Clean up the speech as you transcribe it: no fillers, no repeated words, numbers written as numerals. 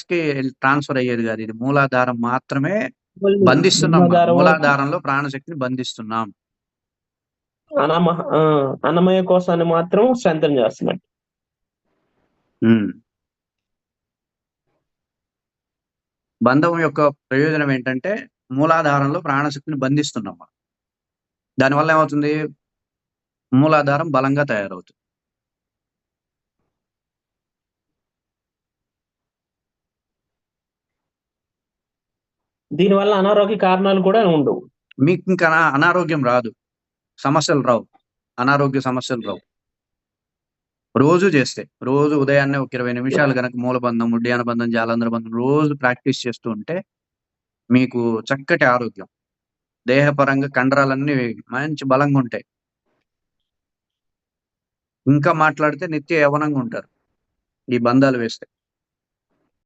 కి ట్రాన్స్ఫర్ అయ్యేది కాదు. ఇది మూలాధారం మాత్రమే ఓన్లీ బంధిస్తున్నాం. మనం మూలాధారం వరకు మూలాధారంలో ప్రాణశక్తిని బంధిస్తున్నాం. అన్నమ ఆ, అన్నమయ కోశాన్ని మాత్రం స్ట్రెంథన్ చేస్తున్నట్టు. ఉమ్. బంధం యొక్క ప్రయోజనం ఏంటంటే మూలాధారంలో ప్రాణశక్తిని బంధిస్తున్నాం మనం. దానివల్ల ఏమవుతుంది? మూలాధారం బలంగా తయారవుతుంది. దీనివల్ల అనారోగ్య కారణాలు కూడా ఉండవు. మీకు ఇంకా అనారోగ్యం రాదు, సమస్యలు రావు, అనారోగ్య సమస్యలు రావు. రోజు చేస్తే, రోజు ఉదయాన్నే ఒక 20 నిమిషాలు గనక మూలబంధం, ఉడ్యాన బంధం, జాలంధర బంధం రోజు ప్రాక్టీస్ చేస్తూ ఉంటే మీకు చక్కటి ఆరోగ్యం. దేహపరంగా కండరాలన్నీ మంచి బలంగా ఉంటాయి. ఇంకా మాట్లాడితే నిత్య యవ్వనంగా ఉంటారు ఈ బంధాలు వేస్తే.